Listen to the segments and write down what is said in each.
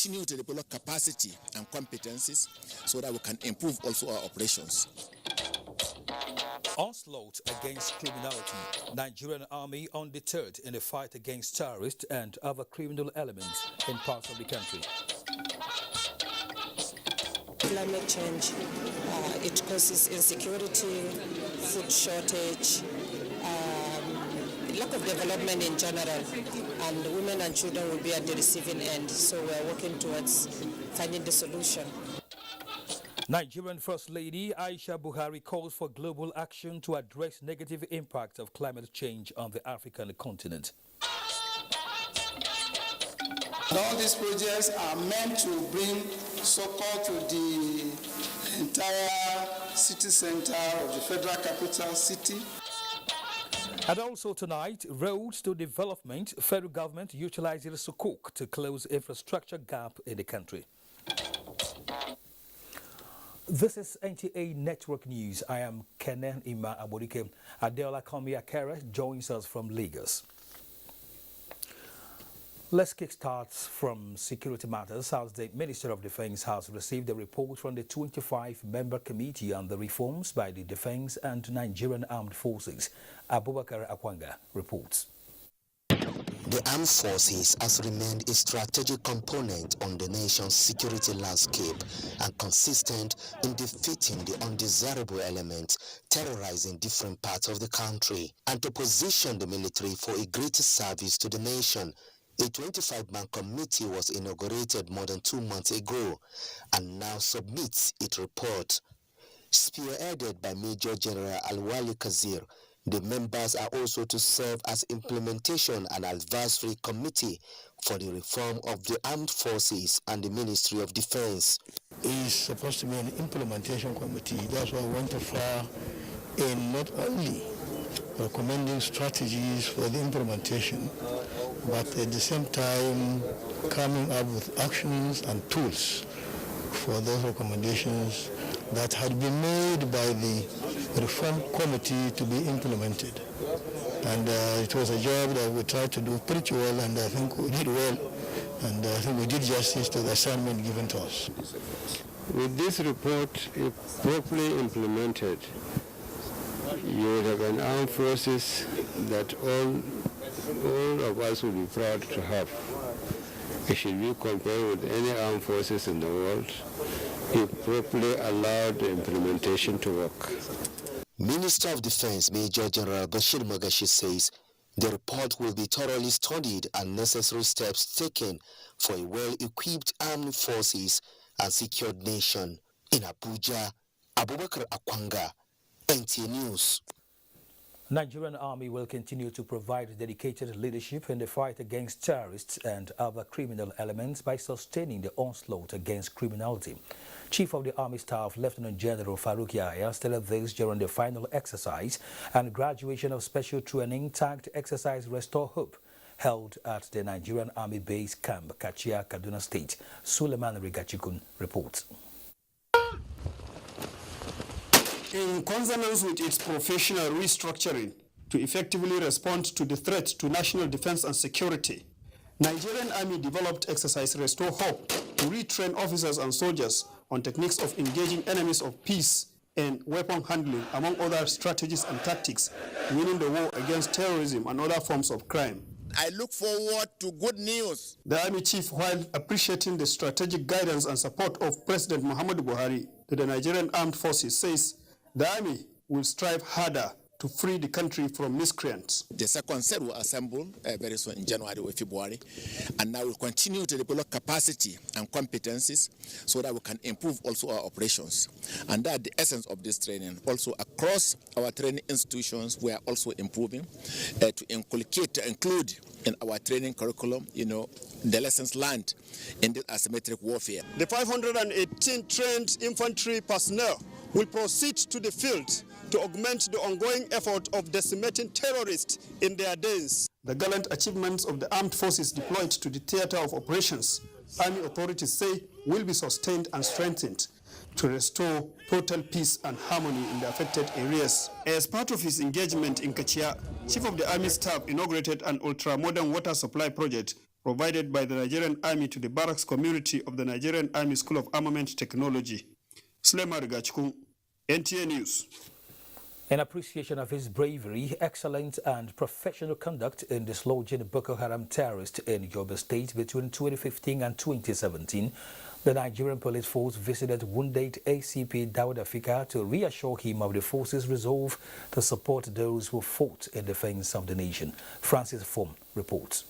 continue to develop capacity and competencies so that we can improve also our operations. Onslaught against criminality. Nigerian army undeterred in the fight against terrorists and other criminal elements in parts of the country. Climate change, it causes insecurity, food shortage, lack of development in general, and women and children will be at the receiving end. So we are working towards finding the solution. Nigerian First Lady Aisha Buhari calls for global action to address negative impact of climate change on the African continent. All these projects are meant to bring support to the entire city center of the federal capital city. And also tonight, roads to development. Federal government utilizes Sukuk to close infrastructure gap in the country. This is NTA Network News. I am Kenan Ima Abodike. Adeola Komi-Akere joins us from Lagos. Let's kickstart from security matters, as the Minister of Defense has received a report from the 25-member committee on the reforms by the Defense and Nigerian Armed Forces. Abubakar Akwanga reports. The armed forces has remained a strategic component on the nation's security landscape and consistent in defeating the undesirable elements terrorizing different parts of the country, and to position the military for a greater service to the nation. A 25-man committee was inaugurated more than 2 months ago and now submits its report. Spearheaded by Major General Alwali Kazir, the members are also to serve as implementation and advisory committee for the reform of the armed forces and the Ministry of Defense. It's supposed to be an implementation committee. That's why I went far in not only recommending strategies for the implementation, but at the same time coming up with actions and tools for those recommendations that had been made by the reform committee to be implemented. And it was a job that we tried to do pretty well, and I think we did well, and I think we did justice to the assignment given to us. With this report, if properly implemented, you would have an armed forces that all of us will be proud to have. It should be compared with any armed forces in the world if properly allowed the implementation to work. Minister of Defense Major General Bashir Magashi says the report will be thoroughly studied and necessary steps taken for a well-equipped armed forces and secured nation. In Abuja, Abubakar Akwanga, NTA News. Nigerian Army will continue to provide dedicated leadership in the fight against terrorists and other criminal elements by sustaining the onslaught against criminality. Chief of the Army Staff, Lieutenant General Farouk Yahya, stated this during the final exercise and graduation of special training tagged exercise Restore Hope, held at the Nigerian Army Base Camp, Kachia, Kaduna State. Suleiman Rigachikun reports. In consonance with its professional restructuring to effectively respond to the threat to national defense and security, Nigerian Army developed exercise Restore Hope to retrain officers and soldiers on techniques of engaging enemies of peace and weapon handling, among other strategies and tactics, winning the war against terrorism and other forms of crime. I look forward to good news. The Army Chief, while appreciating the strategic guidance and support of President Muhammadu Buhari to the Nigerian Armed Forces, says the Army will strive harder to free the country from miscreants. The second set will assemble very soon in January or February, and now we'll continue to develop capacity and competencies so that we can improve also our operations. And that's the essence of this training. Also across our training institutions, we are also improving to include in our training curriculum, the lessons learned in this asymmetric warfare. The 518 trained infantry personnel will proceed to the field to augment the ongoing effort of decimating terrorists in their days. The gallant achievements of the armed forces deployed to the theater of operations, Army authorities say, will be sustained and strengthened to restore total peace and harmony in the affected areas. As part of his engagement in Kachia, Chief of the Army Staff inaugurated an ultra-modern water supply project provided by the Nigerian Army to the barracks community of the Nigerian Army School of Armament Technology. Sulema Rigachikun, NTA News. In appreciation of his bravery, excellence, and professional conduct in dislodging Boko Haram terrorists in Yobe State between 2015 and 2017, the Nigerian police force visited wounded ACP Dawood Afika to reassure him of the force's resolve to support those who fought in defense of the nation. Francis Fom reports.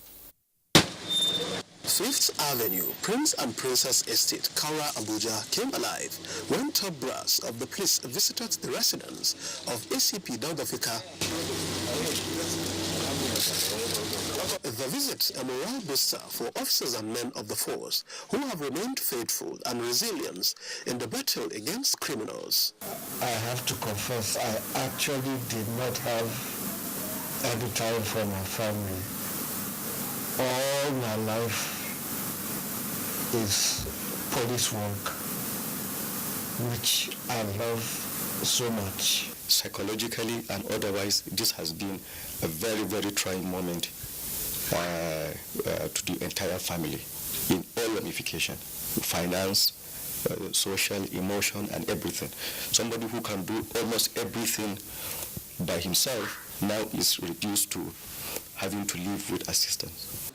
Fifth Avenue, Prince and Princess Estate, Kaura, Abuja came alive when top brass of the police visited the residence of ACP Dawood Afika. The visit, a morale booster for officers and men of the force who have remained faithful and resilient in the battle against criminals. I have to confess, I actually did not have any time for my family. All my life is police work, which I love so much. Psychologically and otherwise, this has been a very, very trying moment to the entire family in all ramifications, finance, social, emotion, and everything. Somebody who can do almost everything by himself now is reduced to having to live with assistance.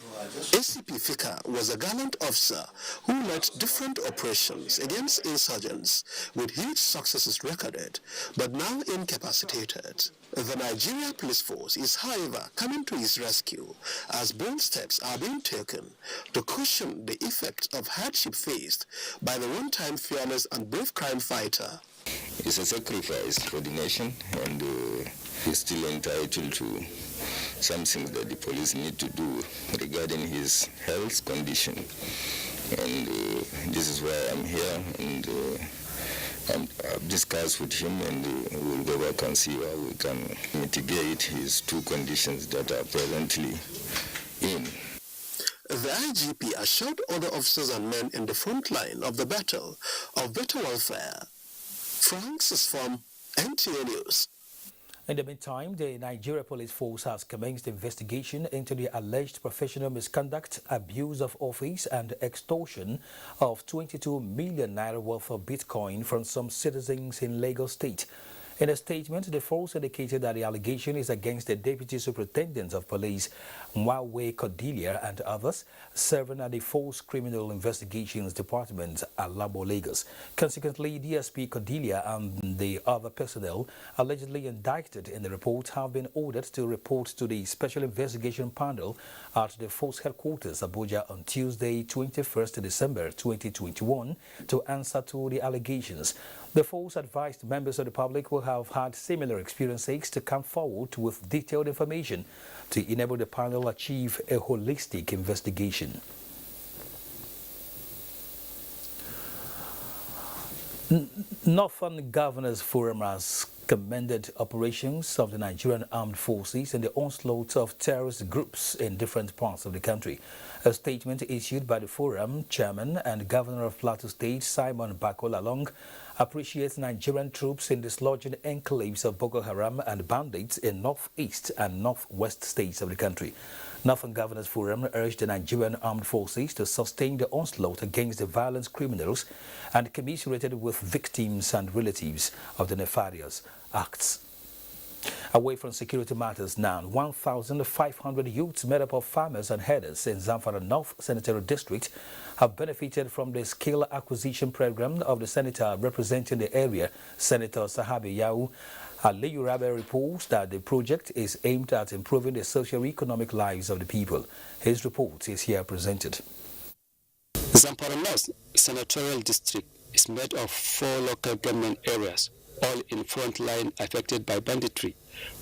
ACP Fika was a gallant officer who led different operations against insurgents with huge successes recorded, but now incapacitated. The Nigeria Police Force is, however, coming to his rescue as bold steps are being taken to cushion the effect of hardship faced by the one-time fearless and brave crime fighter. It's a sacrifice for the nation, and he's still entitled to something that the police need to do regarding his health condition. And this is why I'm here, and I've discussed with him, and we'll go back and see how we can mitigate his two conditions that are presently in. The IGP assured other officers and men in the front line of the battle of better welfare. Francis from NTA News. In the meantime, the Nigeria Police Force has commenced investigation into the alleged professional misconduct, abuse of office, and extortion of 22 million naira worth of Bitcoin from some citizens in Lagos State. In a statement, the force indicated that the allegation is against the Deputy Superintendent of Police, Mwawe Cordelia, and others serving at the Force Criminal Investigations Department at Labo, Lagos. Consequently, DSP Cordelia and the other personnel allegedly indicted in the report have been ordered to report to the Special Investigation Panel at the Force Headquarters, Abuja, on Tuesday, 21st December 2021 to answer to the allegations. The force advised members of the public who have had similar experiences to come forward with detailed information to enable the panel achieve a holistic investigation. Northern Governors Forum has commended operations of the Nigerian Armed Forces in the onslaught of terrorist groups in different parts of the country. A statement issued by the Forum Chairman and Governor of Plateau State, Simon Bakolalong, appreciates Nigerian troops in dislodging enclaves of Boko Haram and bandits in northeast and northwest states of the country. Northern Governors Forum urged the Nigerian Armed Forces to sustain the onslaught against the violent criminals and commiserated with victims and relatives of the nefarious acts. Away from security matters now, 1,500 youths made up of farmers and herders in Zamfara North Sanitary District have benefited from the skill acquisition program of the senator representing the area, Senator Sahabi Yau. Aliyu Rabe reports that the project is aimed at improving the socio-economic lives of the people. His report is here presented. Zamfara North Senatorial District is made of 4 local government areas, all in front line affected by banditry,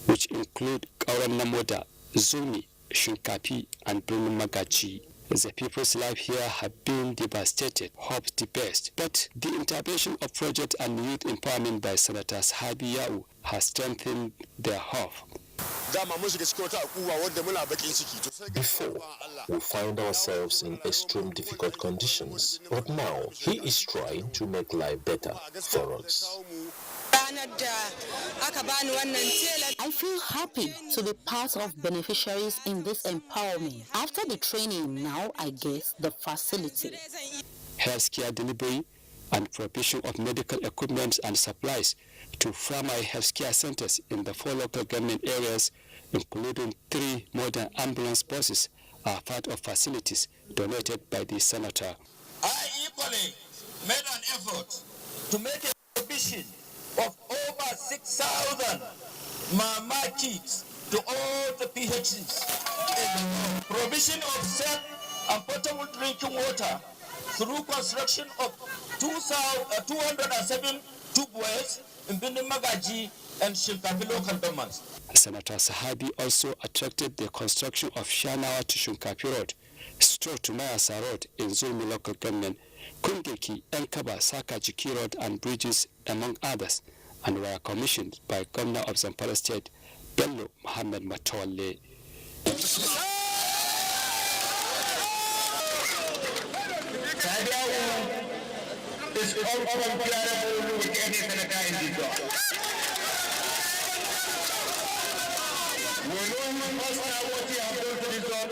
which include Kauran Namoda, Zumi, Shinkapi, and Bruno Magachi. The people's life here have been devastated. Hope the best. But the intervention of project and youth empowerment by Senator Sahabi Yau has strengthened their hope. Before, we found ourselves in extreme difficult conditions, but now he is trying to make life better for us. I feel happy to be part of beneficiaries in this empowerment. After the training, now I get the facility. Healthcare delivery and provision of medical equipment and supplies to primary healthcare centers in the 4 local government areas, including 3 modern ambulance buses, are part of facilities donated by the senator. I equally made an effort to make a provision of over 6,000 mama kits to all the PHCs. Provision of safe and potable drinking water through construction of 207 tube wells in Bindin Magaji and Shinkapi local governments. Senator Sahabi also attracted the construction of Shanawa to Shinkapi Road, Stroke to Mayasa Road in Zulmi local government, Kungeki, Enkaba, Saka, Jiki Road and bridges, among others, and were commissioned by Governor of Zamfara State, Bello Muhammad Matole. Is uncomparable with any senator in this law. We know what you have done to this law,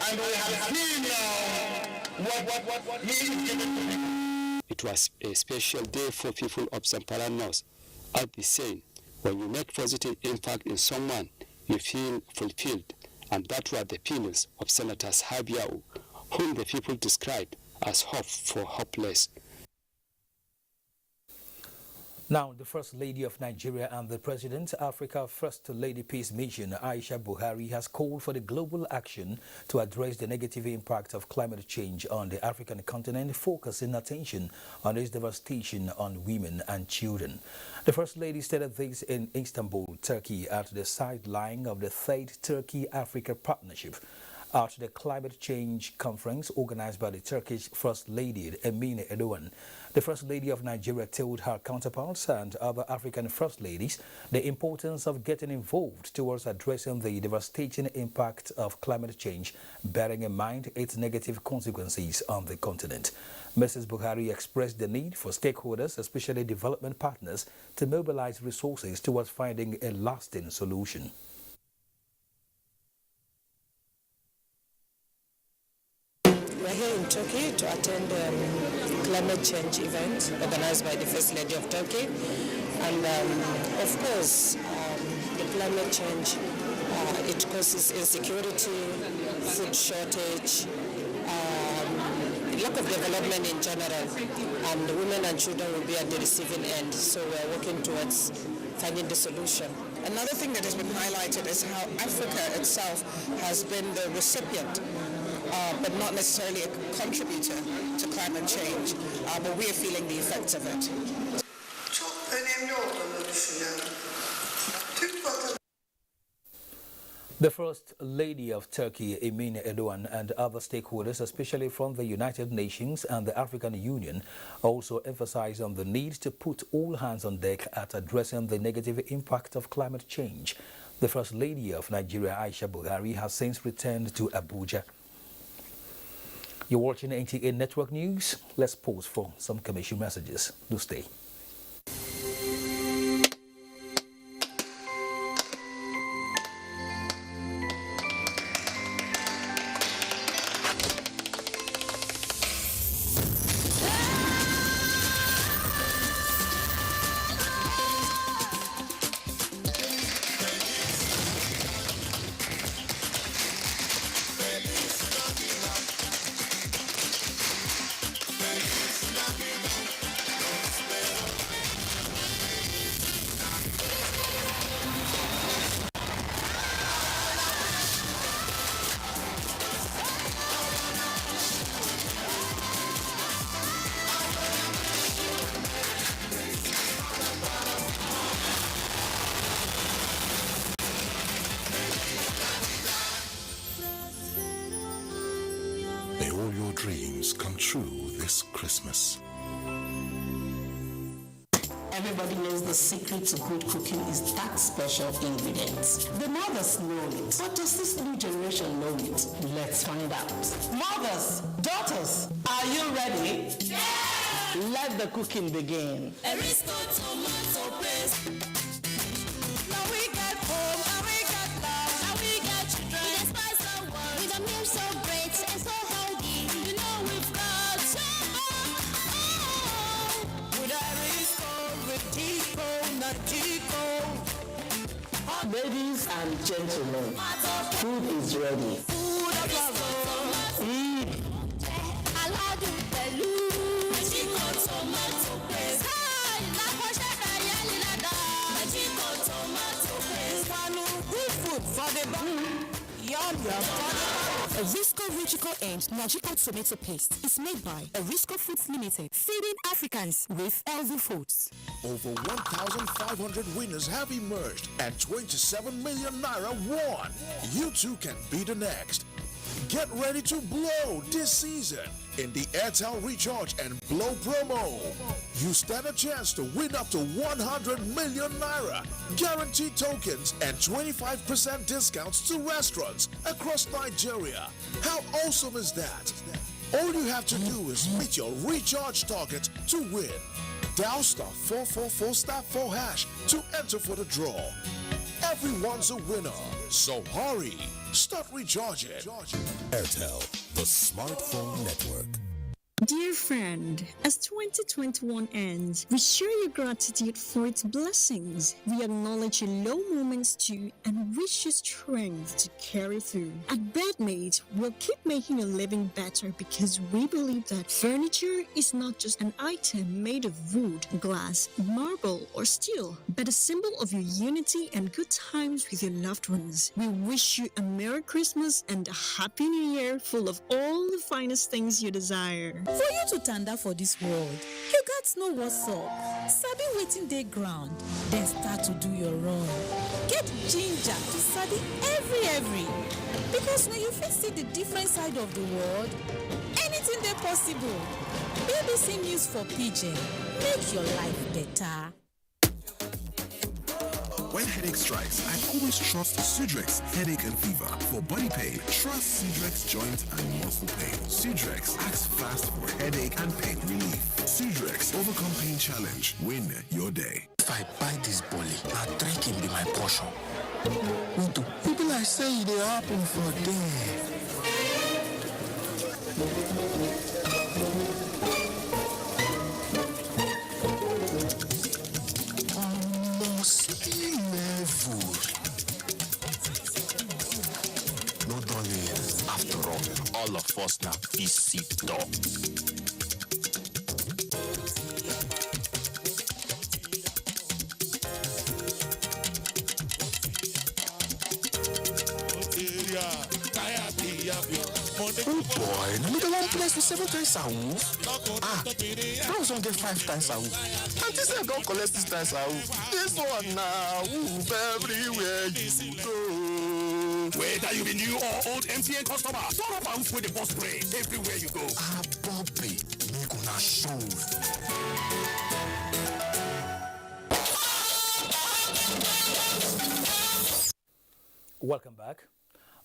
and we have seen now what he is given to people. It was a special day for people of Zamfara North. As the saying, when you make positive impact in someone, you feel fulfilled, and that were the feelings of Senator Habiau, whom the people described as hope for hopeless. Now, the First Lady of Nigeria and the President, Africa First Lady Peace Mission, Aisha Buhari, has called for the global action to address the negative impact of climate change on the African continent, focusing attention on its devastation on women and children. The First Lady stated this in Istanbul, Turkey, at the sideline of the 3rd Turkey-Africa Partnership. At the climate change conference organized by the Turkish First Lady, Emine Erdogan, the First Lady of Nigeria told her counterparts and other African First Ladies the importance of getting involved towards addressing the devastating impact of climate change, bearing in mind its negative consequences on the continent. Mrs. Buhari expressed the need for stakeholders, especially development partners, to mobilize resources towards finding a lasting solution. We are here in Turkey to attend climate change event organized by the First Lady of Turkey. And of course, the climate change, it causes insecurity, food shortage, lack of development in general, and the women and children will be at the receiving end. So we are working towards finding the solution. Another thing that has been highlighted is how Africa itself has been the recipient but not necessarily a contributor to climate change, but we are feeling the effects of it. The First Lady of Turkey, Emine Erdogan, and other stakeholders, especially from the United Nations and the African Union, also emphasized on the need to put all hands on deck at addressing the negative impact of climate change. The First Lady of Nigeria, Aisha Buhari, has since returned to Abuja. You're watching NTA Network News. Let's pause for some commercial messages. Do stay. May all your dreams come true this Christmas. Everybody knows the secret to good cooking is that special ingredient. The mothers know it, but does this new generation know it? Let's find out. Mothers, daughters, are you ready? Yeah! Let the cooking begin. Erisco tomato paste. Now we got home, now we got love, now we got children. We spice the world with a meal so great and so healthy. You know we've got with Erisco, Redico, Nadico. Ladies and gentlemen, food is ready. Food of love. Tomato paste. Good food for the body. Yum yum. Erisco Ruchico and Najiko Tomato Paste is made by Erisco Foods Limited, feeding Africans with healthy foods. Over 1,500 winners have emerged and 27 million naira won. You too can be the next. Get ready to blow this season in the Airtel Recharge and Blow promo. You stand a chance to win up to 100 million naira, guaranteed tokens, and 25% discounts to restaurants across Nigeria. How awesome is that? All you have to do is meet your recharge target to win. Dial *444*4# to enter for the draw. Everyone's a winner, so hurry. Start recharging. Airtel, the smartphone network. Dear friend, as 2021 ends, we share your gratitude for its blessings. We acknowledge your low moments too and wish you strength to carry through. At Bedmate, we'll keep making your living better because we believe that furniture is not just an item made of wood, glass, marble, or steel, but a symbol of your unity and good times with your loved ones. We wish you a Merry Christmas and a Happy New Year full of all the finest things you desire. For you to tanda for this world, you got know what's up. Sabi waiting day ground, then start to do your run. Get ginger to study every. Because when you first see the different side of the world, anything they possible. BBC News for Pidgin, make your life better. When headache strikes, I always trust Sudrex Headache and Fever. For body pain, trust Sudrex Joint and Muscle Pain. Sudrex acts fast for headache and pain relief. Sudrex Overcome Pain Challenge. Win your day. If I buy this bully, now drinking be my portion. People like say they happen for them. No darling, after all of us now visitor. Oh boy, no matter one place with 7 times a week. Those don't get 5 times a week. And this I don't collect 6 times a week. This one now, everywhere you go. Whether you be new or old MTN customer, turn up and with the boss spray everywhere you go. Bobby, me gonna show. Welcome back.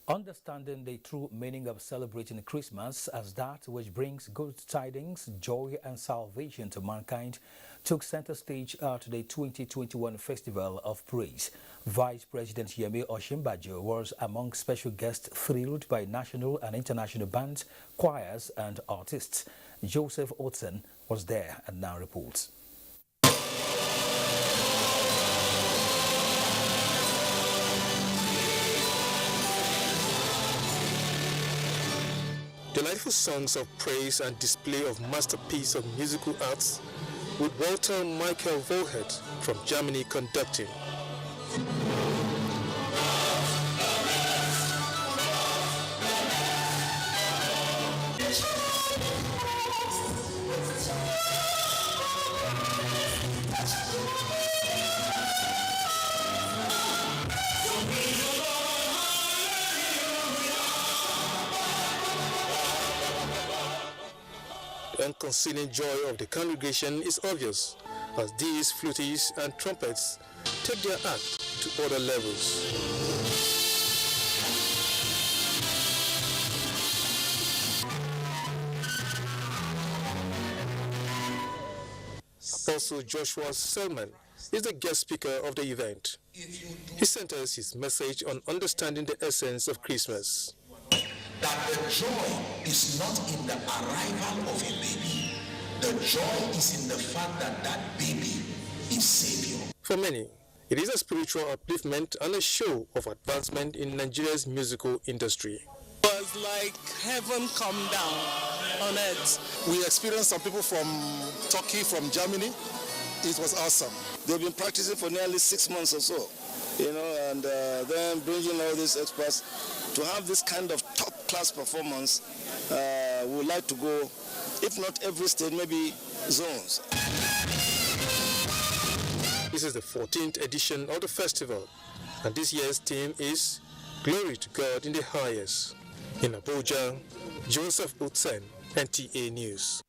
Understanding the true meaning of celebrating Christmas as that which brings good tidings, joy and salvation to mankind took center stage at the 2021 Festival of Praise. Vice President Yemi Osinbajo was among special guests thrilled by national and international bands, choirs and artists. Joseph Otson was there and now reports. Delightful songs of praise and display of masterpiece of musical arts with Walter Michael Volhet from Germany conducting. The unconcealing joy of the congregation is obvious as these flutes and trumpets take their act to other levels. Also, Joshua Selman is the guest speaker of the event. He sent us his message on understanding the essence of Christmas. That the joy is not in the arrival of a baby. The joy is in the fact that that baby is Savior. For many, it is a spiritual upliftment and a show of advancement in Nigeria's musical industry. It was like heaven come down on earth. We experienced some people from Turkey, from Germany. It was awesome. They've been practicing for nearly 6 months or so, and then bringing all these experts to have this kind of top-class performance. We would like to go, if not every state, maybe zones. This is the 14th edition of the festival, and this year's theme is Glory to God in the Highest. In Abuja, Joseph Utsen, NTA News.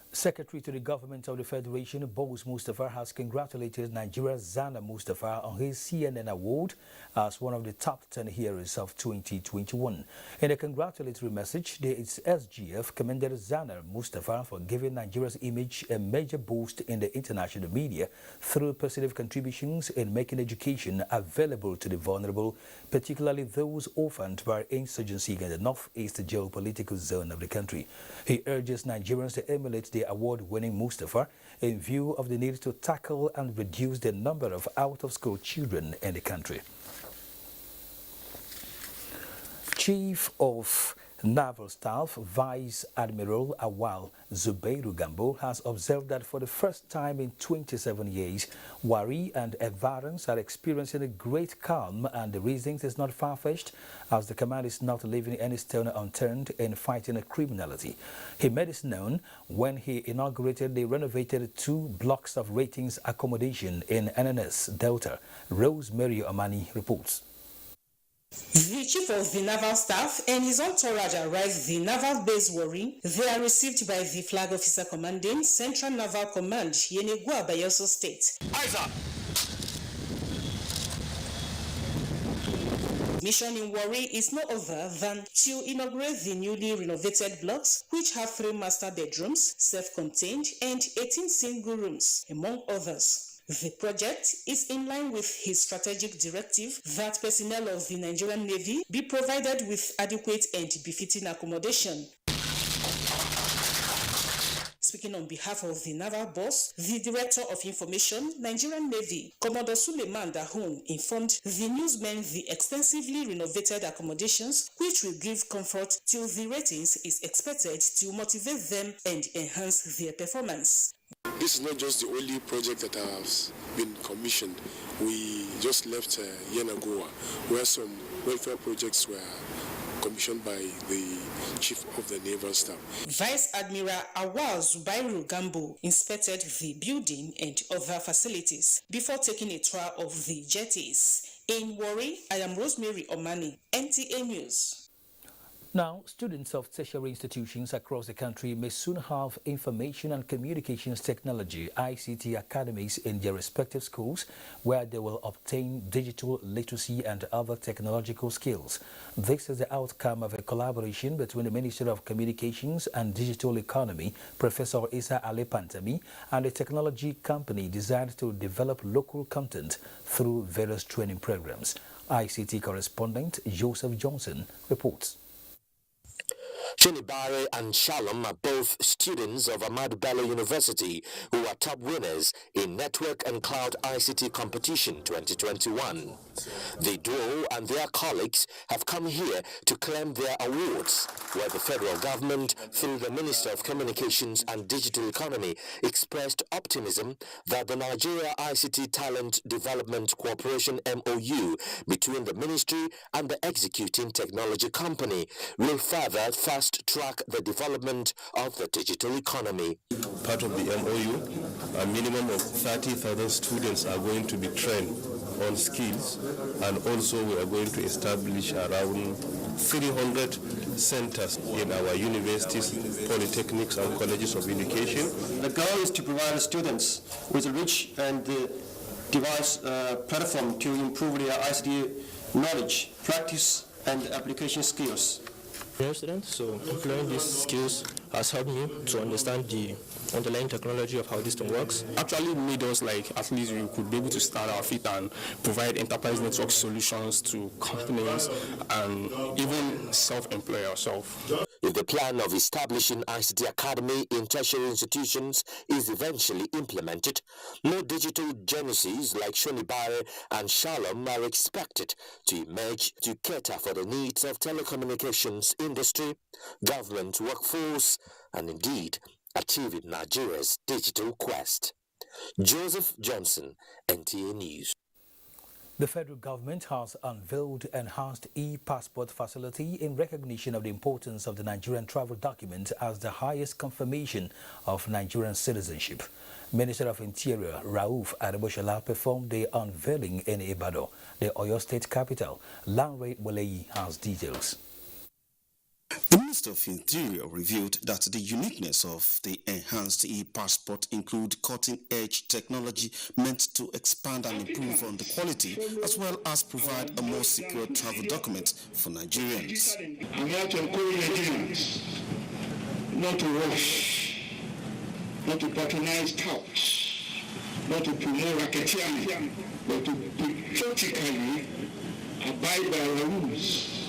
Secretary to the Government of the Federation, Boz Mustafa, has congratulated Nigeria's Zana Mustafa on his CNN award as one of the top 10 heroes of 2021. In a congratulatory message, the SGF commended Zana Mustafa for giving Nigeria's image a major boost in the international media through positive contributions in making education available to the vulnerable, particularly those orphaned by insurgency in the northeast geopolitical zone of the country. He urges Nigerians to emulate the award-winning Mustafa in view of the need to tackle and reduce the number of out-of-school children in the country. Chief of Naval Staff Vice Admiral Awal Zubairu Gambo has observed that for the first time in 27 years, Wari and environs are experiencing a great calm, and the reason is not far-fetched, as the command is not leaving any stone unturned in fighting criminality. He made this known when he inaugurated the renovated 2 blocks of ratings accommodation in NNS Delta. Rosemary Omani reports. The Chief of the Naval Staff and his entourage arrived at the Naval Base Wari. They are received by the Flag Officer commanding Central Naval Command, Yenegua, Bayelsa State. Mission in Wari is no other than to inaugurate the newly renovated blocks, which have 3 master bedrooms, self-contained, and 18 single rooms, among others. The project is in line with his strategic directive that personnel of the Nigerian Navy be provided with adequate and befitting accommodation. Speaking on behalf of the Naval Boss, the Director of Information, Nigerian Navy, Commodore Suleiman Dahun, informed the newsmen the extensively renovated accommodations, which will give comfort till the ratings is expected to motivate them and enhance their performance. This is not just the only project that has been commissioned. We just left Yenagoa, where some welfare projects were commissioned by the Chief of the Naval Staff. Vice Admiral Awal Zubairu Gambo inspected the building and other facilities before taking a tour of the jetties. In Wari, I am Rosemary Omani, NTA News. Now, students of tertiary institutions across the country may soon have information and communications technology (ICT) academies in their respective schools, where they will obtain digital literacy and other technological skills. This is the outcome of a collaboration between the Ministry of Communications and Digital Economy, Professor Isa Ali Pantami, and a technology company designed to develop local content through various training programs. ICT correspondent Joseph Johnson reports. Shinibare and Shalom are both students of Ahmadu Bello University who are top winners in Network and Cloud ICT Competition 2021. The duo and their colleagues have come here to claim their awards, where the federal government, through the Minister of Communications and Digital Economy, expressed optimism that the Nigeria ICT Talent Development Cooperation MOU between the ministry and the executing technology company will further fast-track the development of the digital economy. Part of the MOU, a minimum of 30,000 students are going to be trained on skills, and also we are going to establish around 300 centers in our universities, polytechnics and colleges of education. The goal is to provide students with a rich and diverse platform to improve their ICT knowledge, practice and application skills. I'm a student, so learning these skills has helped me to understand the underlying technology of how this thing works. Actually made us like at least we could be able to start our feet and provide enterprise network solutions to companies and even self-employ ourselves. If the plan of establishing ICT Academy in tertiary institutions is eventually implemented, more digital genesis like Shonibare and Shalom are expected to emerge to cater for the needs of telecommunications industry, government workforce, and indeed achieving Nigeria's digital quest. Joseph Johnson, NTA News. The federal government has unveiled enhanced e-passport facility in recognition of the importance of the Nigerian travel document as the highest confirmation of Nigerian citizenship. Minister of Interior Rauf Adeboshola performed the unveiling in Ibadan, the Oyo State capital. Lanre Waleyi has details. The Minister of Interior revealed that the uniqueness of the enhanced e-passport include cutting-edge technology meant to expand and improve on the quality as well as provide a more secure travel document for Nigerians. I'm here to encourage Nigerians not to rush, not to patronize touts, not to promote racketeering, but to patriotically abide by our rules,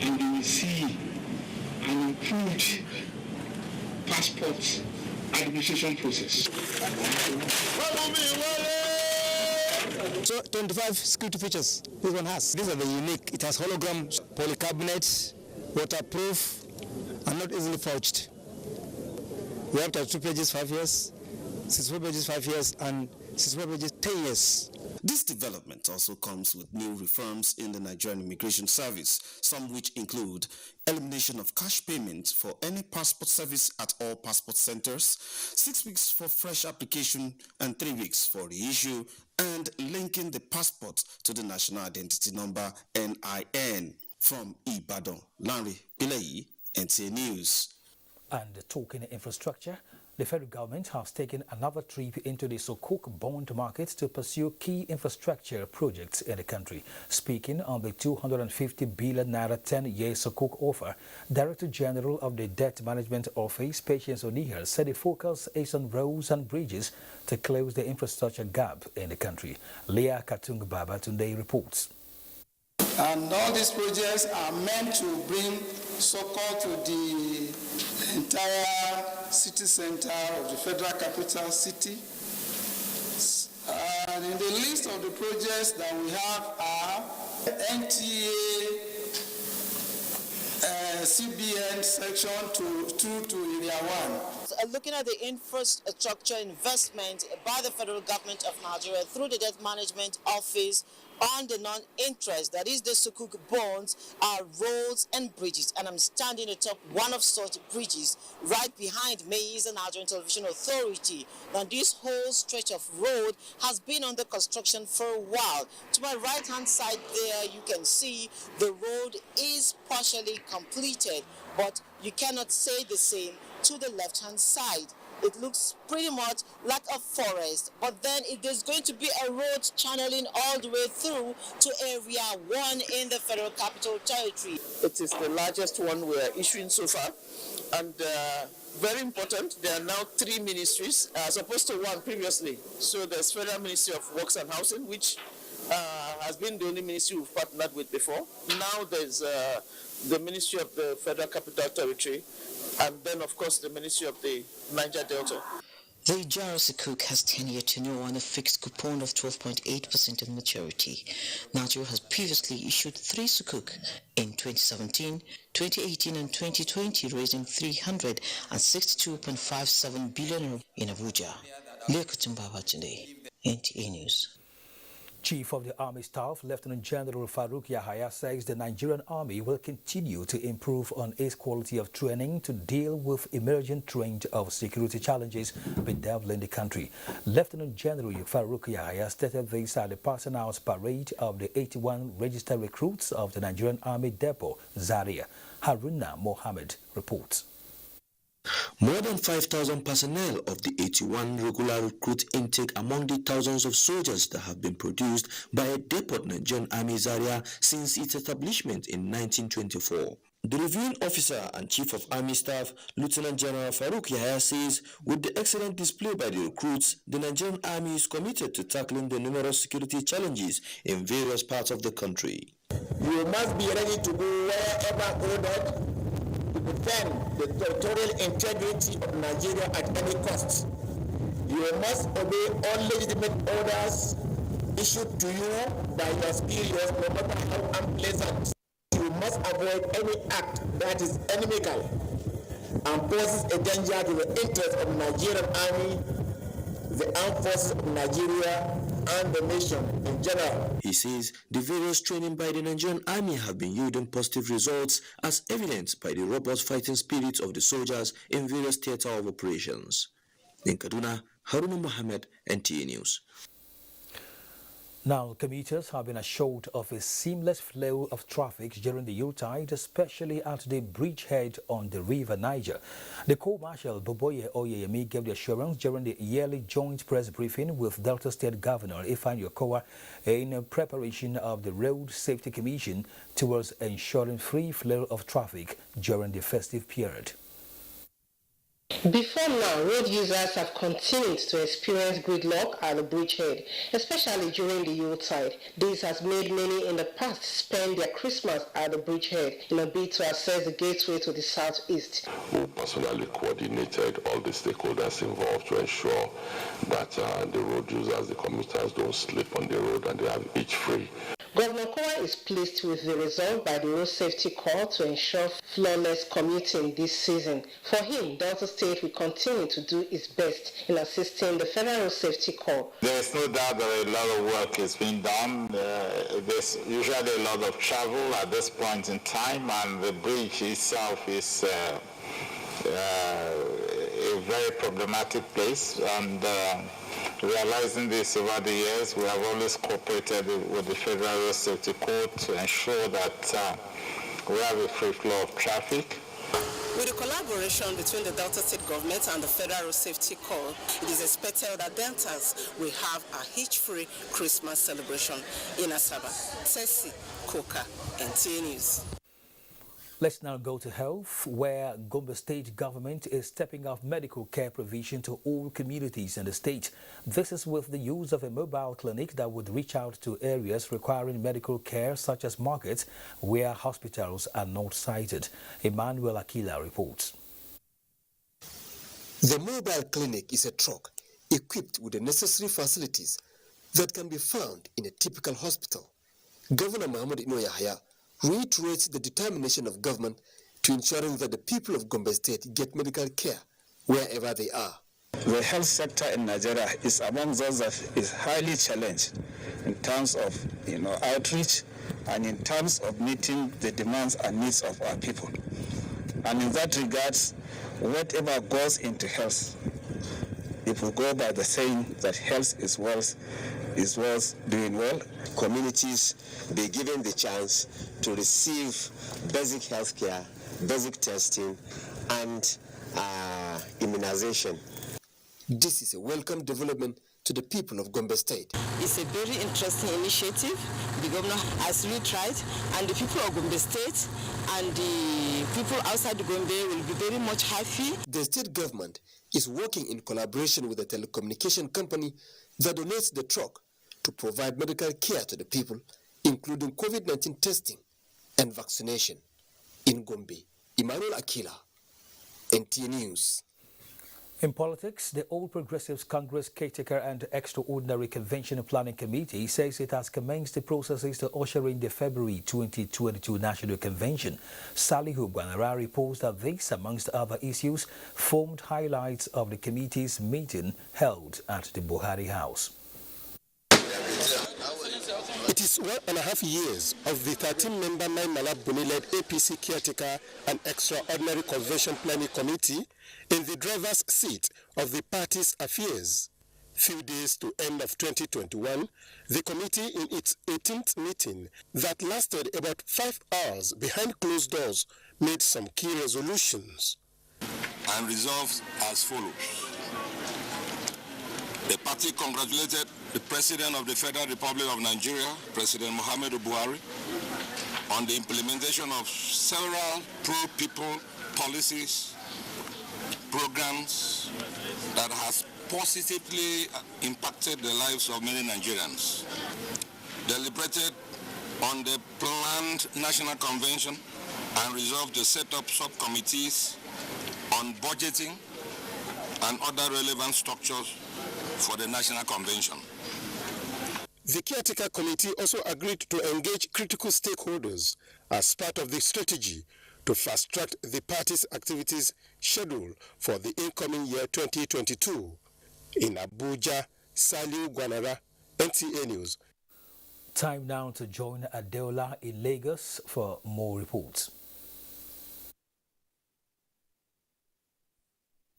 and you will see an improved passport administration process. So 25 security features this one has. These are the unique. It has hologram, polycarbonate, waterproof, and not easily forged. We have to have 2 pages 5 years, 64 pages 5 years, and 64 pages 10 years. This development also comes with new reforms in the Nigerian Immigration Service, some which include elimination of cash payment for any passport service at all passport centers, 6 weeks for fresh application and 3 weeks for reissue, and linking the passport to the National Identity Number NIN. From Ibadan, Lanre Waleyi, NTA News. And talking infrastructure, the federal government has taken another trip into the Sukuk bond market to pursue key infrastructure projects in the country. Speaking on the 250 billion naira 10-year Sukuk offer, Director General of the Debt Management Office, Patience Onihar, said the focus is on roads and bridges to close the infrastructure gap in the country. Leah Katung Babatunde reports. And all these projects are meant to bring support to the entire city center of the federal capital city. And in the list of the projects that we have are NTA CBN section 2 to area 1. Looking at the infrastructure investment by the federal government of Nigeria through the Debt Management Office on the non-interest, that is the Sukuk bonds, are roads and bridges. And I'm standing atop one of such bridges right behind Maize and Nigerian Television Authority. Now this whole stretch of road has been under construction for a while. To my right-hand side there, you can see the road is partially completed, but you cannot say the same to the left-hand side. It looks pretty much like a forest, but then there's going to be a road channeling all the way through to area 1 in the Federal Capital Territory. It is the largest one we are issuing so far, and very important, there are now 3 ministries as opposed to 1 previously. So there's Federal Ministry of Works and Housing, which has been the only ministry we've partnered with before. Now there's the Ministry of the Federal Capital Territory, and then, of course, the Ministry of the Niger Delta. The Ijaro Sukuk has 10-year tenure and a fixed coupon of 12.8% in maturity. Nigeria has previously issued 3 Sukuk in 2017, 2018 and 2020, raising 362.57 billion in Abuja. Lekutumba today, NTA News. Chief of the Army Staff, Lieutenant General Farouk Yahaya, says the Nigerian Army will continue to improve on its quality of training to deal with emerging trend of security challenges bedeviling the country. Lieutenant General Farouk Yahaya stated this at the passing out parade of the 81 registered recruits of the Nigerian Army Depot, Zaria. Haruna Mohammed reports. More than 5,000 personnel of the 81 regular recruit intake among the thousands of soldiers that have been produced by a depot Nigerian Army Zaria since its establishment in 1924. The reviewing officer and Chief of Army Staff, Lieutenant General Farouk Yahya, says with the excellent display by the recruits, the Nigerian Army is committed to tackling the numerous security challenges in various parts of the country. You must be ready to go wherever ordered to defend the territorial integrity of Nigeria at any cost. You must obey all legitimate orders issued to you by your superiors, no matter how unpleasant. You must avoid any act that is inimical and poses a danger to the interests of the Nigerian Army, the armed forces of Nigeria, and the nation in general. He says the various training by the Nigerian Army have been yielding positive results as evidenced by the robust fighting spirits of the soldiers in various theater of operations. In Kaduna, Haruna Mohammed, NTA News. Now, commuters have been assured of a seamless flow of traffic during the Yuletide, especially at the bridgehead on the River Niger. The Co-Marshal Boboye Oyeyemi gave the assurance during the yearly joint press briefing with Delta State Governor Ifeanyi Okowa in preparation of the Road Safety Commission towards ensuring free flow of traffic during the festive period. Before now, road users have continued to experience gridlock at the bridgehead, especially during the Yuletide. This has made many in the past spend their Christmas at the bridgehead in a bid to access the gateway to the southeast. We personally coordinated all the stakeholders involved to ensure that the road users, the commuters, don't sleep on the road and they have each free. Governor Kowa is pleased with the result by the Road Safety Corps to ensure flawless commuting this season. For him, Delta State will continue to do its best in assisting the Federal Road Safety Corps. There is no doubt that a lot of work is being done. There's usually a lot of travel at this point in time, and the bridge itself is a very problematic place. And realizing this over the years, we have always cooperated with the Federal Road Safety Corps to ensure that we have a free flow of traffic. With the collaboration between the Delta State government and the Federal Road Safety Corps, it is expected that Deltas will have a hitch-free Christmas celebration in Asaba. Tessie, Coca, NTA News. Let's now go to health, where Gombe State government is stepping up medical care provision to all communities in the state. This is with the use of a mobile clinic that would reach out to areas requiring medical care, such as markets, where hospitals are not sited. Emmanuel Akila reports. The mobile clinic is a truck equipped with the necessary facilities that can be found in a typical hospital. Governor Mahmoud Ino Yahya reiterates the determination of government to ensuring that the people of Gombe State get medical care wherever they are. The health sector in Nigeria is among those that is highly challenged in terms of outreach and in terms of meeting the demands and needs of our people. And in that regards, whatever goes into health, if we go by the saying that health is wealth doing well, communities be given the chance to receive basic health care, basic testing, and immunization. This is a welcome development to the people of Gombe State. It's a very interesting initiative. The governor has really tried, and the people of Gombe State and the people outside Gombe will be very much happy. The state government is working in collaboration with a telecommunication company that donates the truck to provide medical care to the people, including COVID-19 testing and vaccination. In Gombe, Emmanuel Akila, NTA News. In politics, the All Progressives Congress Caretaker and Extraordinary Convention Planning Committee says it has commenced the processes to usher in the February 2022 National Convention. Salihu Gwanara reports that this, amongst other issues, formed highlights of the committee's meeting held at the Buhari House. It is 1.5 years of the 13-member Malab Buni-led APC Caretaker and Extraordinary Convention Planning Committee in the driver's seat of the party's affairs. Few days to end of 2021, the committee in its 18th meeting that lasted about 5 hours behind closed doors made some key resolutions. And resolved as follows. The party congratulated the President of the Federal Republic of Nigeria, President Muhammadu Buhari, on the implementation of several pro-people policies, programs that has positively impacted the lives of many Nigerians. Deliberated on the planned national convention and resolved to set up subcommittees on budgeting and other relevant structures for the national convention. The caretaker committee also agreed to engage critical stakeholders as part of the strategy to fast-track the party's activities schedule for the incoming year 2022. In Abuja, Saliu Gwanara, NTA News. Time now to join Adeola in Lagos for more reports.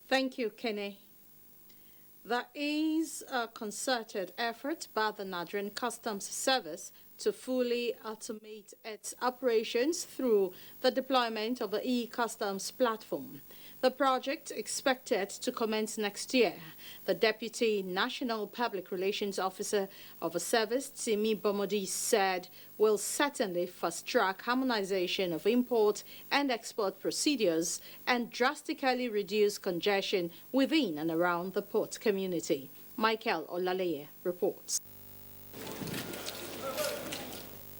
Thank you, Kenny. There is a concerted effort by the Nigerian Customs Service to fully automate its operations through the deployment of the e-Customs platform. The project expected to commence next year. The Deputy National Public Relations Officer of the service, Timi Bomodi, said will certainly fast-track harmonization of import and export procedures and drastically reduce congestion within and around the port community. Michael Olaleye reports.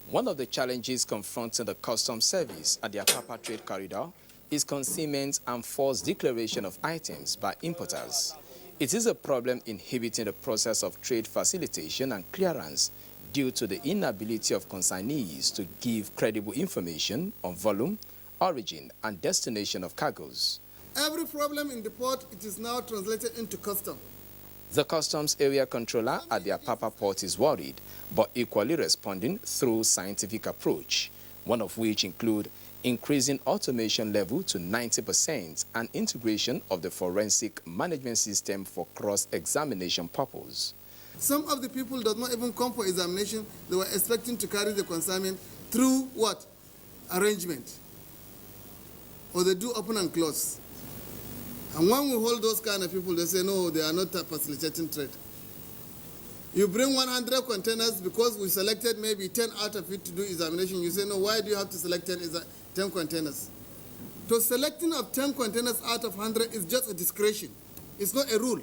One of the challenges confronting the customs service at the Apapa trade corridor is concealment and false declaration of items by importers. It is a problem inhibiting the process of trade facilitation and clearance due to the inability of consignees to give credible information on volume, origin, and destination of cargoes. Every problem in the port, it is now translated into custom. The customs area controller at the Apapa port is worried, but equally responding through scientific approach, one of which include increasing automation level to 90% and integration of the forensic management system for cross-examination purpose. Some of the people did not even come for examination. They were expecting to carry the consignment through what? Arrangement. Or they do open and close. And when we hold those kind of people, they say, no, they are not facilitating trade. You bring 100 containers because we selected maybe 10 out of it to do examination. You say, no, why do you have to select 10 containers? So selecting of 10 containers out of 100 is just a discretion. It's not a rule.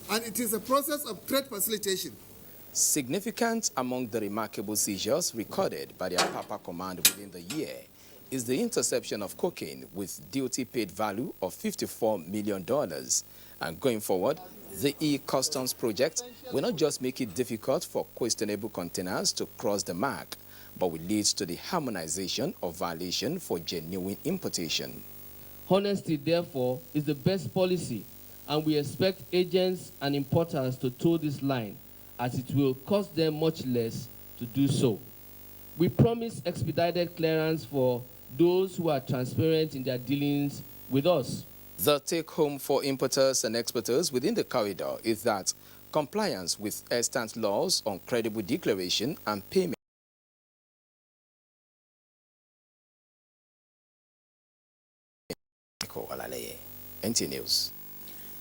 And it is a process of trade facilitation. Significant among the remarkable seizures recorded by the Apapa Command within the year is the interception of cocaine with duty-paid value of $54 million. And going forward, the e-Customs project will not just make it difficult for questionable containers to cross the mark, but will lead to the harmonization of violation for genuine importation. Honesty, therefore, is the best policy, and we expect agents and importers to toe this line, as it will cost them much less to do so. We promise expedited clearance for those who are transparent in their dealings with us. The take-home for importers and exporters within the corridor is that compliance with extant laws on credible declaration and payment NT News.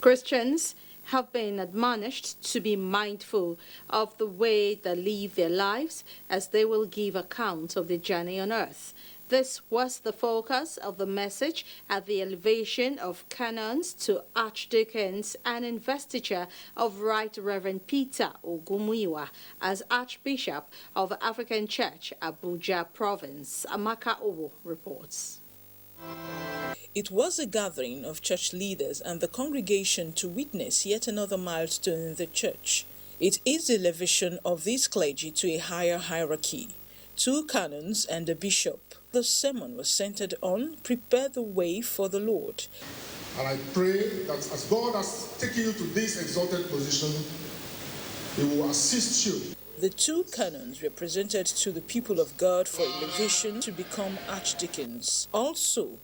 Christians have been admonished to be mindful of the way they live their lives, as they will give account of their journey on earth. This was the focus of the message at the elevation of canons to archdeacons and investiture of Right Reverend Peter Ogumuyiwa as Archbishop of the African Church, Abuja Province. Amaka Obo reports. It was a gathering of church leaders and the congregation to witness yet another milestone in the church. It is the elevation of this clergy to a higher hierarchy. 2 canons and a bishop. The sermon was centered on prepare the way for the Lord. And I pray that as God has taken you to this exalted position, He will assist you. The 2 canons were presented to the people of God for elevation to become archdeacons. Also,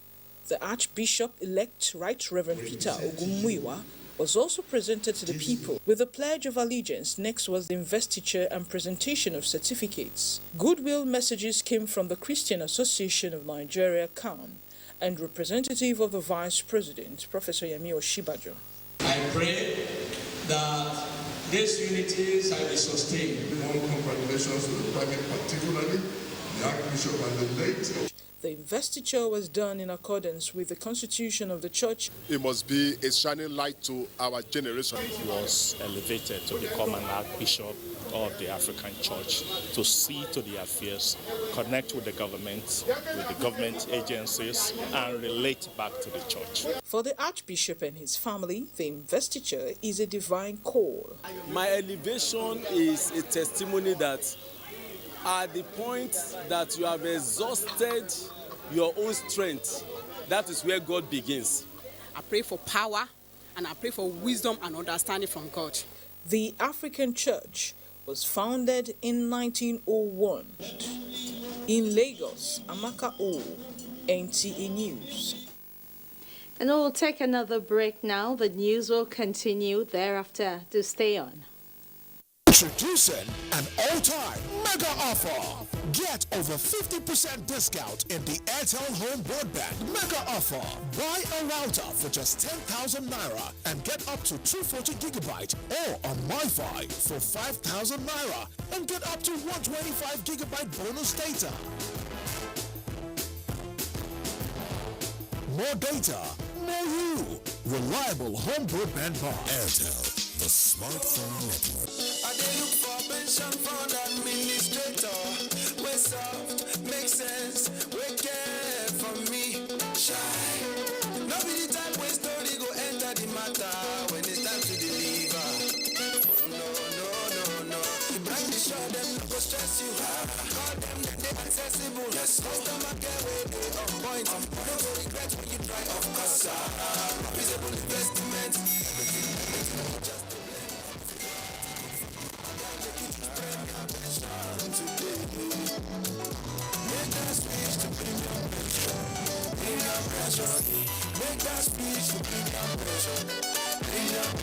the Archbishop-elect Right Reverend Peter Ogumuyiwa was also presented to the people. With the Pledge of Allegiance, next was the investiture and presentation of certificates. Goodwill messages came from the Christian Association of Nigeria, CAN, and representative of the Vice President, Professor Yemi Oshibajo. I pray that this unity shall be sustained. Congratulations to the Private particularly the Archbishop and the late. The investiture was done in accordance with the constitution of the church. It must be a shining light to our generation. He was elevated to become an Archbishop of the African Church, to see to the affairs, connect with the government agencies, and relate back to the church. For the Archbishop and his family, the investiture is a divine call. My elevation is a testimony that at the point that you have exhausted your own strength, that is where God begins. I pray for power and I pray for wisdom and understanding from God. The African Church was founded in 1901 in Lagos. Amaka O, NTA News. And we'll take another break now. The news will continue thereafter. To stay on. Introducing an all-time mega offer. Get over 50% discount in the Airtel Home Broadband mega offer. Buy a router for just 10,000 naira and get up to 240 gigabyte or on Wi-Fi for 5,000 naira and get up to 125 gigabyte bonus data. More data, more you. Reliable home broadband bar. Airtel, the smartphone network. I did look for pension fund administrator. We soft, make sense, we care for me. Shy. No be the type when story go enter the matter when it's time to deliver. No. You blind the show, them no go stress you. Call them, they accessible. Yes, customer care way they on point. No go regret when you try, of course. Visible investment. Everything just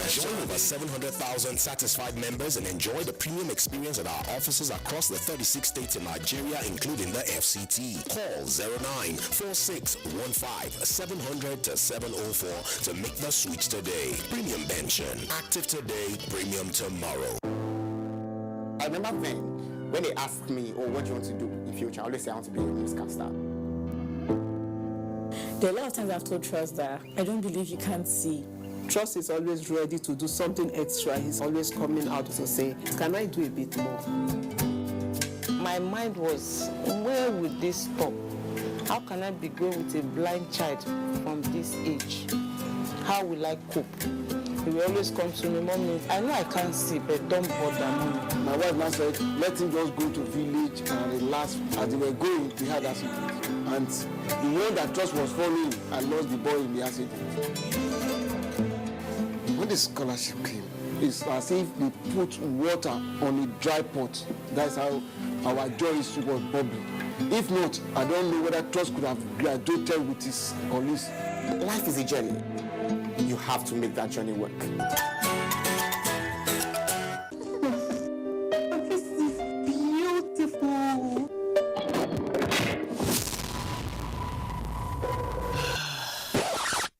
Join over 700,000 satisfied members and enjoy the premium experience at our offices across the 36 states in Nigeria, including the FCT. Call 094615-700-704 to make the switch today. Premium pension. Active today, premium tomorrow. I remember then, when they asked me, oh, what do you want to do in future? I always say I want to be a newscaster. There are a lot of times I've told Trust that I don't believe you can't see. Trust is always ready to do something extra. He's always coming out to say, can I do a bit more? My mind was, where would this stop? How can I be going with a blind child from this age? How will I cope? He will always come to me, Mommy, I know I can't see, but don't bother me. My wife now said, let him just go to village and relax. As they were going, they had accident. And the one that Trust was following and lost the boy in the accident. When the scholarship came, it's as if they put water on a dry pot. That's how our joy was bubbling. If not, I don't know whether Trust could have graduated with his colleagues. Life is a journey. You have to make that journey work. This is beautiful.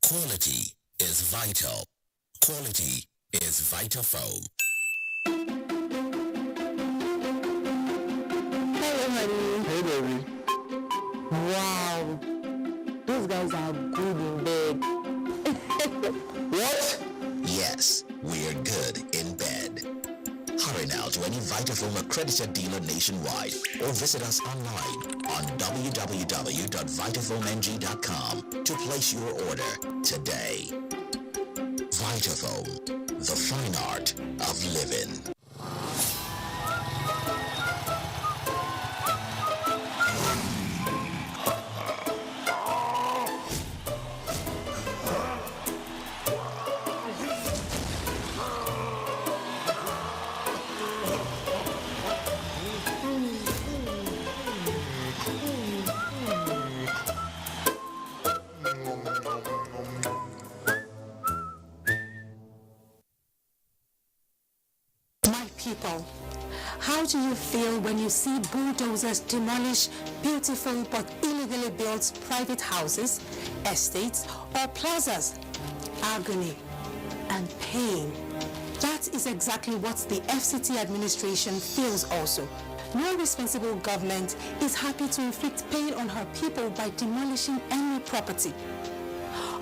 Quality is vital. Quality is Vitafoam. Hello, honey. Hey, baby. Wow. Those guys are good in bed. What? Yes, we're good in bed. Hurry now to any Vitafoam accredited dealer nationwide or visit us online on www.vitafoamng.com to place your order today. Vitafoam, the fine art of living. People, how do you feel when you see bulldozers demolish beautiful but illegally built private houses, estates, or plazas? Agony and pain. That is exactly what the FCT administration feels also. no responsible government is happy to inflict pain on her people by demolishing any property.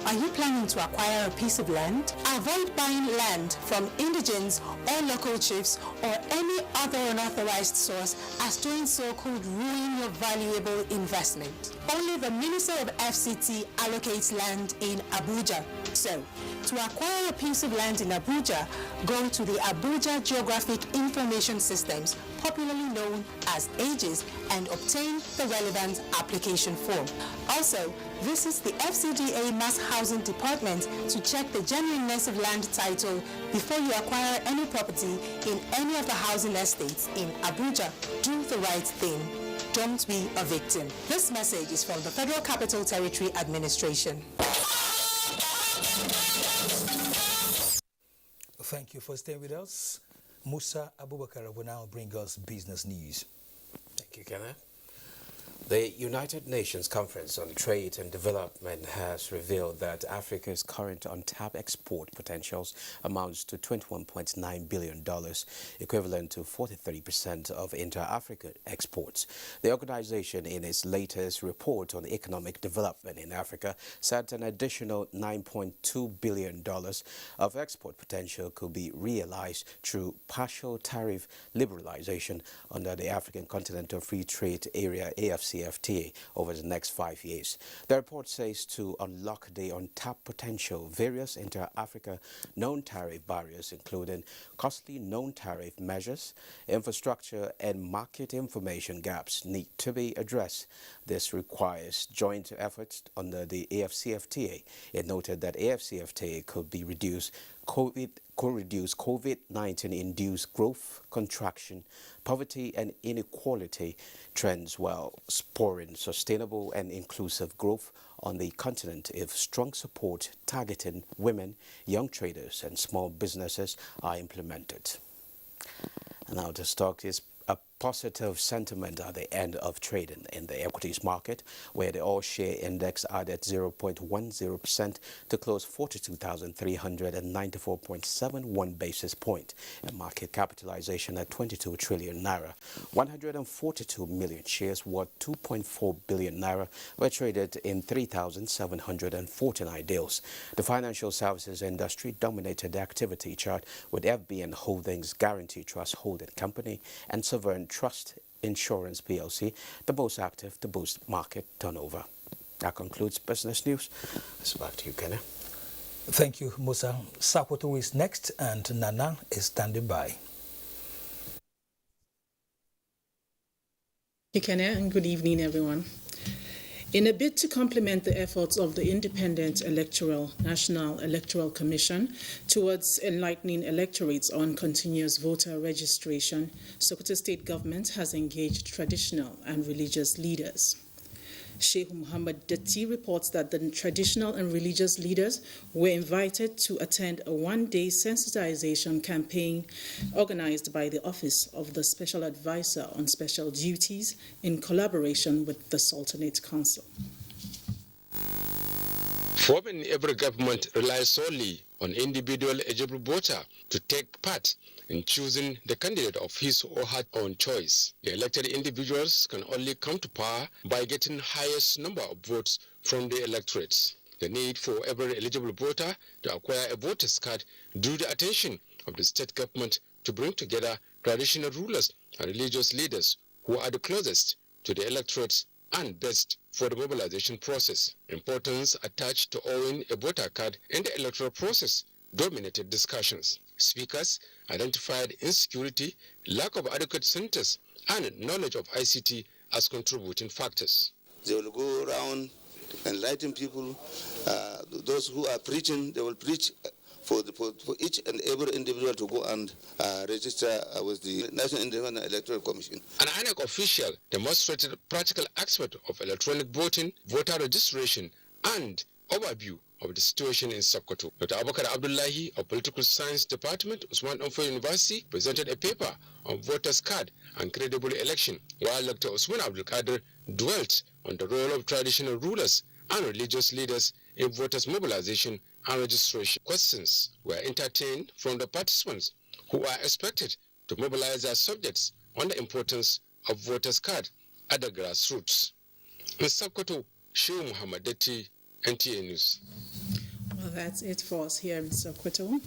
Are you planning to acquire a piece of land? Avoid buying land from indigents or local chiefs or any other unauthorized source, as doing so could ruin your valuable investment. Only the Minister of FCT allocates land in Abuja. So, to acquire a piece of land in Abuja, go to the Abuja Geographic Information Systems, popularly known as AGIS, and obtain the relevant application form. Also, visit the FCDA Mass Housing Department to check the genuineness of land title before you acquire any property in any of the housing estates in Abuja. Do the right thing. Don't be a victim. This message is from the Federal Capital Territory Administration. Thank you for staying with us. Musa Abubakar will now bring us business news. Thank you, Kenneth. The United Nations Conference on Trade and Development has revealed that Africa's current untapped export potentials amounts to $21.9 billion, equivalent to 43% of inter-African exports. The organization, in its latest report on economic development in Africa, said an additional $9.2 billion of export potential could be realized through partial tariff liberalization under the African Continental Free Trade Area, AFCFTA, over the next 5 years. The report says to unlock the untapped potential, various inter-Africa non-tariff barriers, including costly non-tariff measures, infrastructure, and market information gaps, need to be addressed. This requires joint efforts under the AFCFTA. It noted that AFCFTA could reduce COVID-19-induced growth, contraction, poverty, and inequality trends while spurring sustainable and inclusive growth on the continent if strong support targeting women, young traders, and small businesses are implemented. And now the stock is a positive sentiment at the end of trading in the equities market, where the all-share index added 0.10% to close 42,394.71 basis point, and market capitalization at 22 trillion naira. 142 million shares worth 2.4 billion naira were traded in 3,749 deals. The financial services industry dominated the activity chart, with FBN Holdings Guarantee Trust Holding Company and Sovereign Trust Insurance PLC the most active to boost market turnover. That concludes business news. It's back to you, Kenny. Thank you, Musa. Sakwato is next, and Nana is standing by. Ikene, and good evening, everyone. In a bid to complement the efforts of the Independent National Electoral Commission towards enlightening electorates on continuous voter registration, Sokoto State Government has engaged traditional and religious leaders. Sheikh Muhammad Datti reports that the traditional and religious leaders were invited to attend a one-day sensitization campaign organized by the Office of the Special Advisor on Special Duties in collaboration with the Sultanate Council. Forming every government relies solely on individual eligible voter to take part in choosing the candidate of his or her own choice. The elected individuals can only come to power by getting highest number of votes from the electorates. The need for every eligible voter to acquire a voter's card drew the attention of the state government to bring together traditional rulers and religious leaders who are the closest to the electorates and best for the mobilization process. Importance attached to owning a voter card in the electoral process dominated discussions. Speakers identified insecurity, lack of adequate centers, and knowledge of ICT as contributing factors. They will go around enlightening people. Those who are preaching, they will preach for each and every individual to go and register with the National Independent Electoral Commission. An INEC official demonstrated practical aspect of electronic voting, voter registration, and overview of the situation in Sokoto. Dr. Abubakar Abdullahi of Political Science Department, Usman Danfodio University, presented a paper on voters' card and credible election, while Dr. Usman Abdul Qadir dwelt on the role of traditional rulers and religious leaders in voters' mobilization and registration. Questions were entertained from the participants, who are expected to mobilize their subjects on the importance of voters' card at the grassroots. In Sokoto, Shehu Muhammad Deti, NTA News. Well, that's it for us here in Sokoto.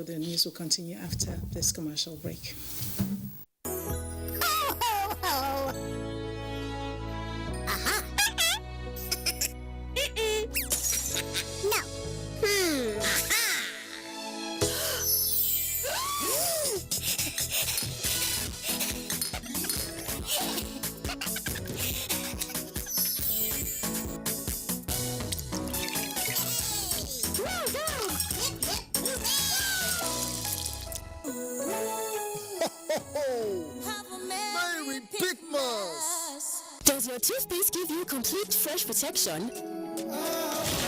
The news will continue after this commercial break. Merry Christmas! Does your toothpaste give you complete fresh protection?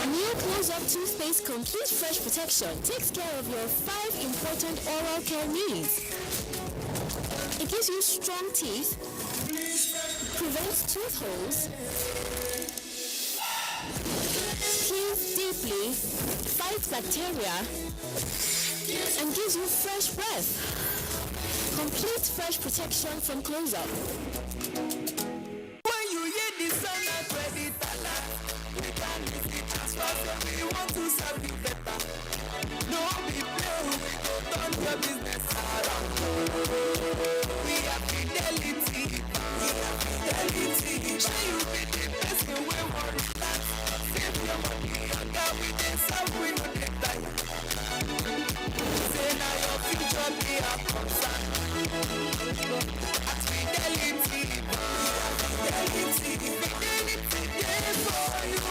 New Close-Up Toothpaste Complete Fresh Protection takes care of your 5 important oral care needs. It gives you strong teeth, prevents tooth holes, peels deeply, fights bacteria, and gives you fresh breath. Complete fresh protection from Close-Up. When you hear the sound of credit alert, we can easily transfer, so we want to serve you better. No be play, we go turn your business around. We have fidelity, Show you be the person we want to relax. Save your money and go with the serve, we no dey die. Say now your future be a concern. At fidelity, fidelity there for you.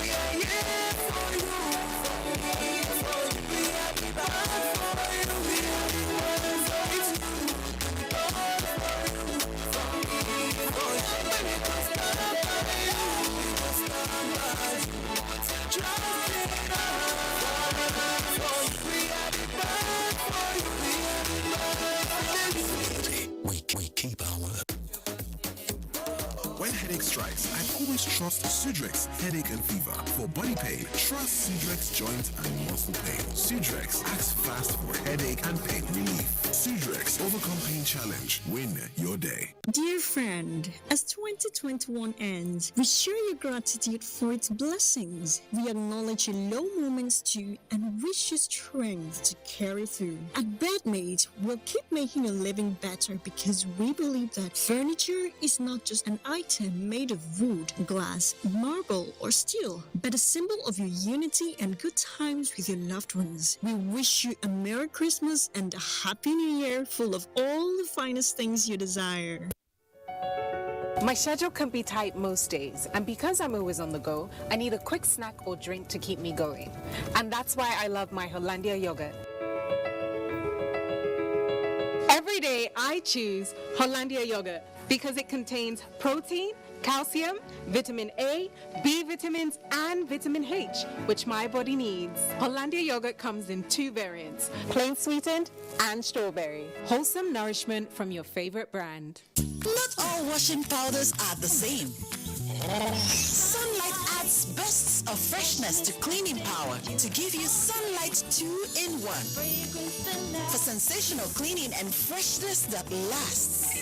We are here for you. We are the bad for you. We are the ones for you. All for you. For you. When we can stand by you, we can stand by you. Trust in us. For you. We are the bad for you. We are the bad for you. We keep our word. When headache strikes, I always trust Sudrex Headache and Fever. For body pain, trust Sudrex Joint and Muscle Pain. Sudrex acts fast for headache and pain relief. Sudrex Overcome Pain Challenge. Win your day. Dear friend, as 2021 ends, we share your gratitude for its blessings. We acknowledge your low moments too and wish you strength to carry through. At Bedmate, we'll keep making your living better because we believe that furniture is not just an item made of wood, glass, marble, or steel, but a symbol of your unity and good times with your loved ones. We wish you a Merry Christmas and a Happy New Year full of all the finest things you desire. My schedule can be tight most days, and because I'm always on the go, I need a quick snack or drink to keep me going. And that's why I love my Hollandia yogurt. Every day I choose Hollandia yogurt because it contains protein, calcium, vitamin A, B vitamins, and vitamin H, which my body needs. Hollandia yogurt comes in 2 variants, plain sweetened and strawberry. Wholesome nourishment from your favorite brand. Not all washing powders are the same. Sunlight adds bursts of freshness to cleaning power to give you Sunlight 2-in-1 for sensational cleaning and freshness that lasts.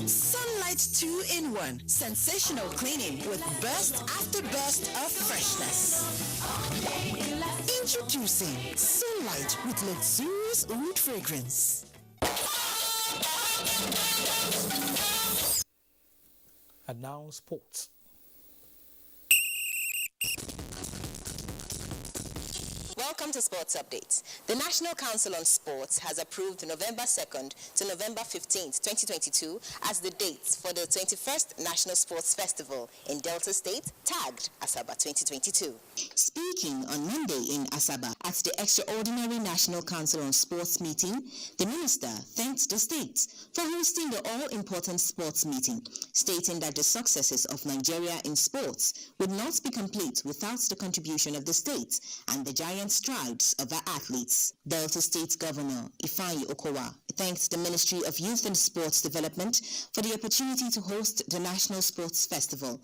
Sunlight 2-in-1 sensational cleaning with burst after burst of freshness. Introducing Sunlight with luxurious oud fragrance. And now sports. Welcome to Sports Updates. The National Council on Sports has approved November 2nd to November 15th, 2022 as the dates for the 21st National Sports Festival in Delta State, tagged Asaba 2022. Speaking on Monday in Asaba at the extraordinary National Council on Sports meeting, the minister thanked the states for hosting the all-important sports meeting, stating that the successes of Nigeria in sports would not be complete without the contribution of the states and the giant strides of our athletes. Delta State Governor Ifeanyi Okowa thanked the Ministry of Youth and Sports Development for the opportunity to host the National Sports Festival.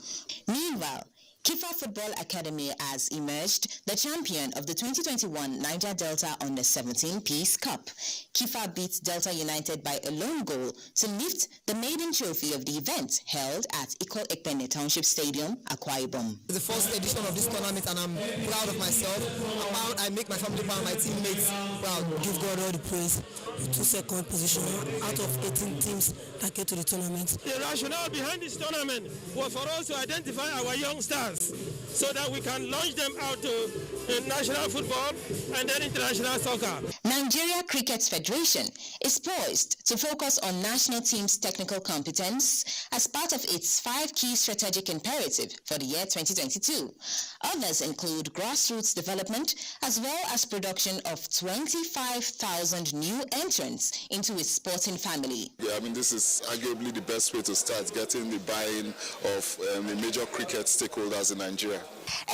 Meanwhile, Kifa Football Academy has emerged the champion of the 2021 Niger Delta Under-17 Peace Cup. Kifa beat Delta United by a lone goal to lift the maiden trophy of the event held at Ikot Ekpene Township Stadium, Akwa Ibom. It's the first edition of this tournament and I'm proud of myself. I make my family proud, my teammates proud. Give God all the praise. 2nd position out of 18 teams that get to the tournament. The rationale behind this tournament was for us to identify our young stars so that we can launch them out to national football and then international soccer. Nigeria Cricket Federation is poised to focus on national teams' technical competence as part of its 5 key strategic imperative for the year 2022. Others include grassroots development as well as production of 25,000 new entrants into its sporting family. Yeah, I mean, this is arguably the best way to start getting the buy-in of the major cricket stakeholders in Nigeria.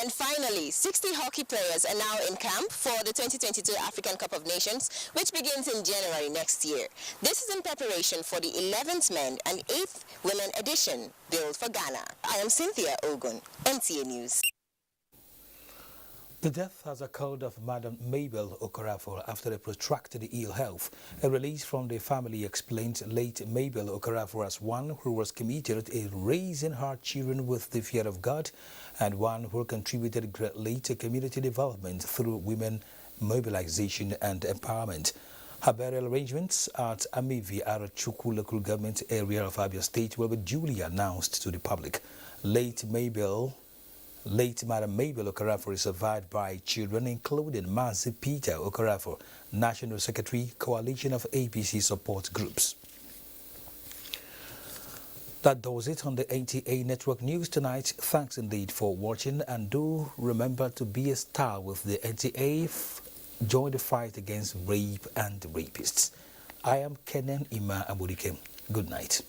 And finally, 60 hockey players are now in camp for the 2022 African Cup of Nations, which begins in January next year. This is in preparation for the 11th men and 8th women edition billed for Ghana. I am Cynthia Ogun, NTA News. The death has occurred of Madam Mabel Okorafor after a protracted ill health. A release from the family explains late Mabel Okorafor as one who was committed in raising her children with the fear of God and one who contributed greatly to community development through women mobilization and empowerment. Her burial arrangements at Amivi Arachukwu local government area of Abia State will be duly announced to the public. Late Madam Mabel Okorafor is survived by children including Mazi Peter Okorafor, National Secretary, Coalition of APC Support Groups. That does it on the NTA Network News tonight. Thanks indeed for watching, and do remember to be a star with the NTA. Join the fight against rape and rapists. I am Kenan Ima Aburikem. Good night.